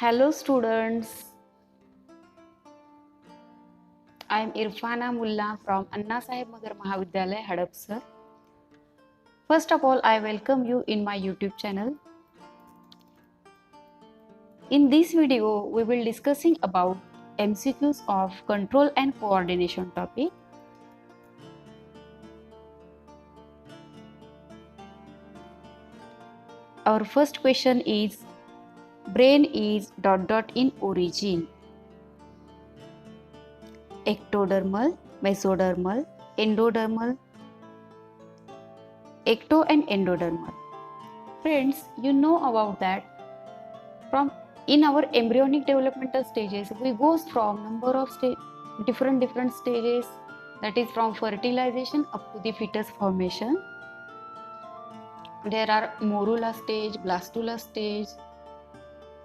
Hello students, I am Irfana Mulla from Anna Sahib Magar Mahavidyalaya, Hadapsar. First of all, I welcome you in my YouTube channel. In this video, we will discussing about MCQs of control and coordination topic. Our first question is, brain is ... in origin. Ectodermal, mesodermal, endodermal, ecto and endodermal. Friends, you know about that. From in our embryonic developmental stages, we goes from number of different stages, that is from fertilization up to the fetus formation. There are morula stage, blastula stage,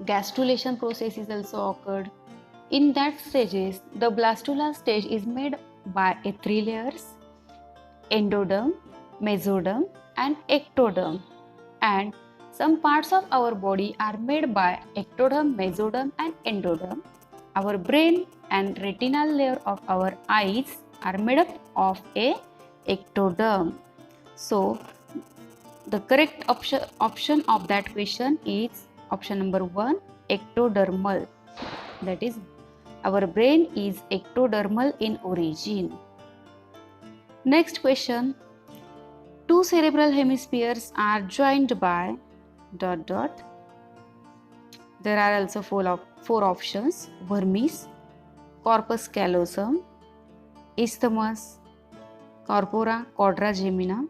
gastrulation process is also occurred. In that stages, the blastula stage is made by three layers: endoderm, mesoderm and ectoderm, and some parts of our body are made by ectoderm, mesoderm and endoderm. Our brain and retinal layer of our eyes are made up of a ectoderm. So the correct option of that question is option number 1, ectodermal. That is, our brain is ectodermal in origin. Next question. Two cerebral hemispheres are joined by ... There are also four options: vermis, corpus callosum, isthmus, corpora quadragemina.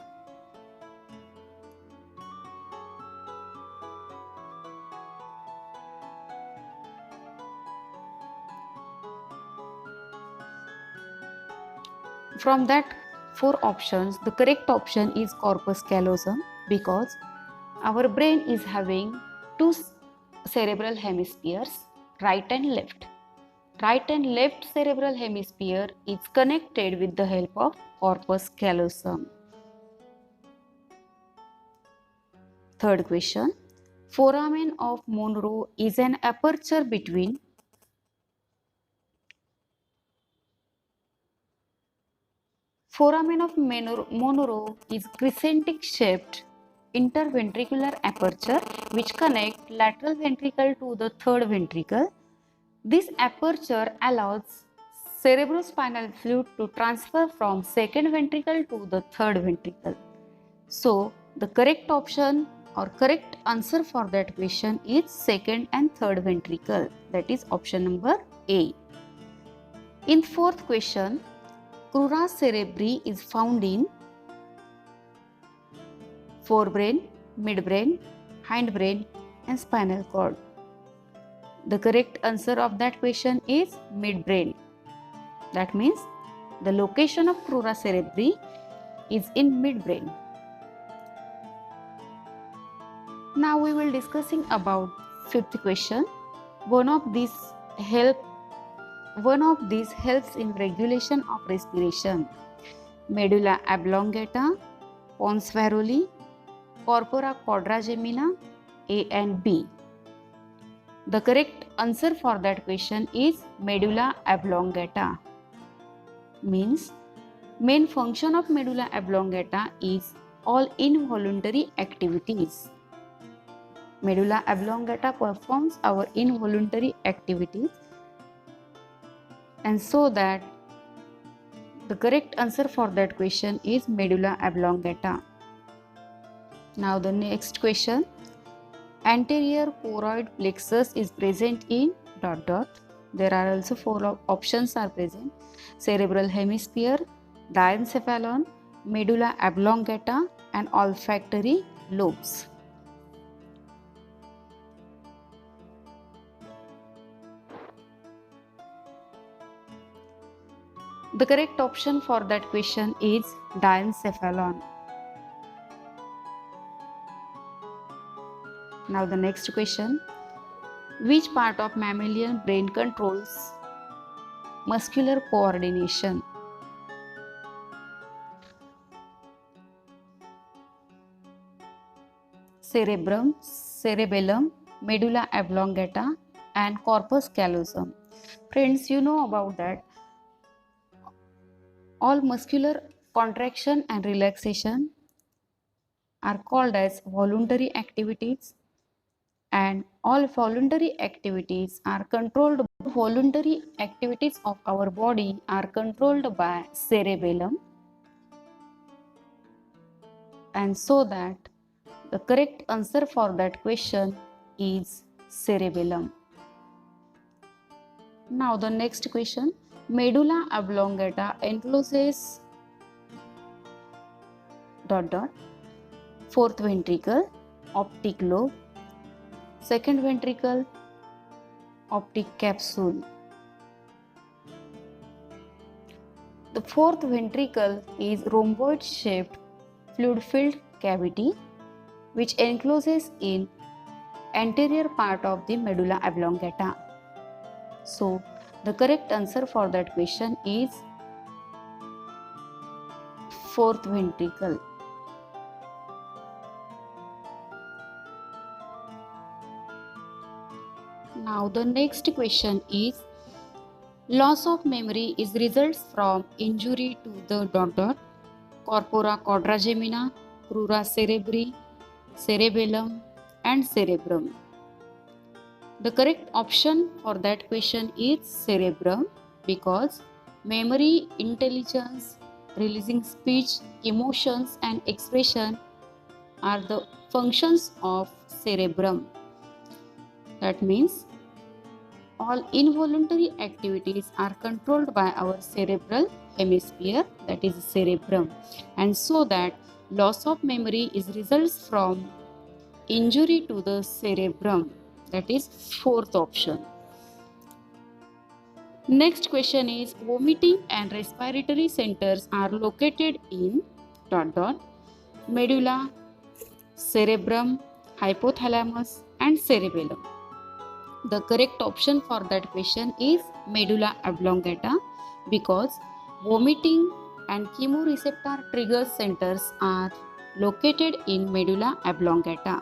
From that four options, the correct option is corpus callosum, because our brain is having two cerebral hemispheres, right and left. Right and left cerebral hemisphere is connected with the help of corpus callosum. Third question. Foramen of Monro is an aperture between Foramen of Monro is crescentic shaped interventricular aperture which connect lateral ventricle to the third ventricle. This aperture allows cerebrospinal fluid to transfer from second ventricle to the third ventricle. So, the correct option or correct answer for that question is second and third ventricle. That is option number A. In fourth question, crura cerebri is found in forebrain, midbrain, hindbrain and spinal cord. The correct answer of that question is midbrain. That means the location of crura cerebri is in midbrain. Now we will discussing about fifth question. One of these helps in regulation of respiration: medulla oblongata, pons varoli, corpora quadragemina, A and B. The correct answer for that question is medulla oblongata. Means main function of medulla oblongata is all involuntary activities. Medulla oblongata performs our involuntary activities, and so that the correct answer for that question is medulla oblongata. Now the next question. Anterior choroid plexus is present in ... There are also four options are present: cerebral hemisphere, diencephalon, medulla oblongata and olfactory lobes. The correct option for that question is diencephalon. Now the next question. Which part of mammalian brain controls muscular coordination? Cerebrum, cerebellum, medulla oblongata and corpus callosum. Friends, you know about that. All muscular contraction and relaxation are called as voluntary activities, and all voluntary activities are controlled. Voluntary activities of our body are controlled by cerebellum, and so that the correct answer for that question is cerebellum. Now the next question, medulla oblongata encloses fourth ventricle, optic lobe, second ventricle, optic capsule. The fourth ventricle is rhomboid shaped fluid filled cavity which encloses in anterior part of the medulla oblongata. So the correct answer for that question is fourth ventricle. Now the next question is, loss of memory is results from injury to the corpora quadragemina, crura cerebri, cerebellum and cerebrum. The correct option for that question is cerebrum, because memory, intelligence, releasing speech, emotions and expression are the functions of cerebrum. That means all involuntary activities are controlled by our cerebral hemisphere, that is cerebrum, and so that loss of memory is results from injury to the cerebrum, that is fourth option. Next question is, vomiting and respiratory centers are located in medulla, cerebrum, hypothalamus and cerebellum. The correct option for that question is medulla oblongata, because vomiting and chemoreceptor trigger centers are located in medulla oblongata.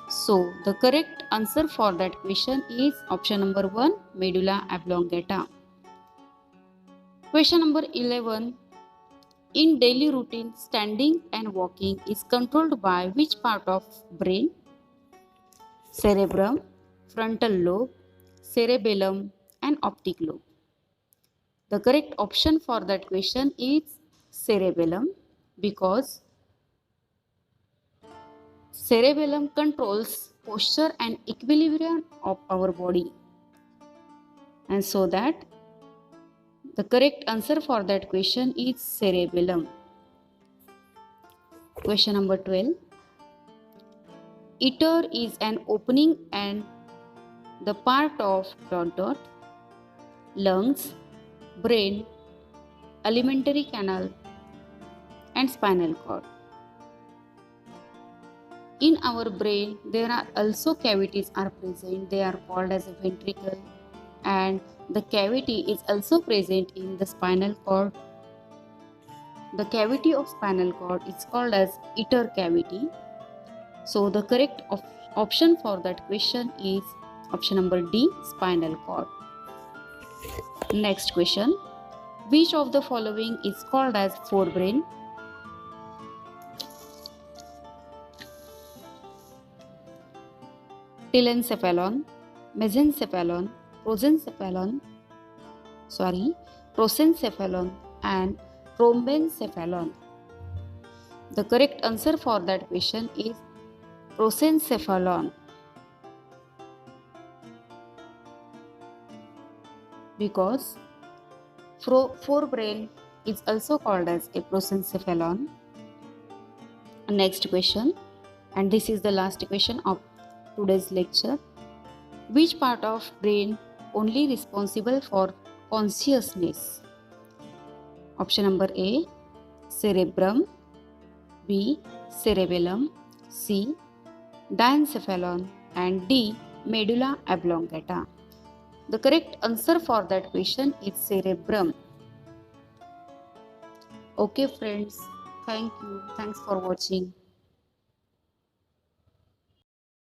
So the correct answer for that question is option number 1, medulla oblongata. Question number 11. In daily routine, standing and walking is controlled by which part of brain? Cerebrum, frontal lobe, cerebellum and optic lobe. The correct option for that question is cerebellum, because cerebellum controls posture and equilibrium of our body, and so that the correct answer for that question is cerebellum. Question number 12. Uter is an opening and the part of lungs, brain, alimentary canal and spinal cord. In our brain, there are also cavities are present. They are called as a ventricle, and the cavity is also present in the spinal cord. The cavity of spinal cord is called as uter cavity. So the correct option for that question is option number D, spinal cord. Next question. Which of the following is called as forebrain? Telencephalon, mesencephalon, prosencephalon and rhombencephalon. The correct answer for that question is prosencephalon, because forebrain is also called as a prosencephalon. Next question, and this is the last question of today's lecture. Which part of brain only responsible for consciousness? Option number A, cerebrum, B, cerebellum, C, diencephalon and D, medulla oblongata. The correct answer for that question is cerebrum. Okay friends, thank you. Thanks for watching.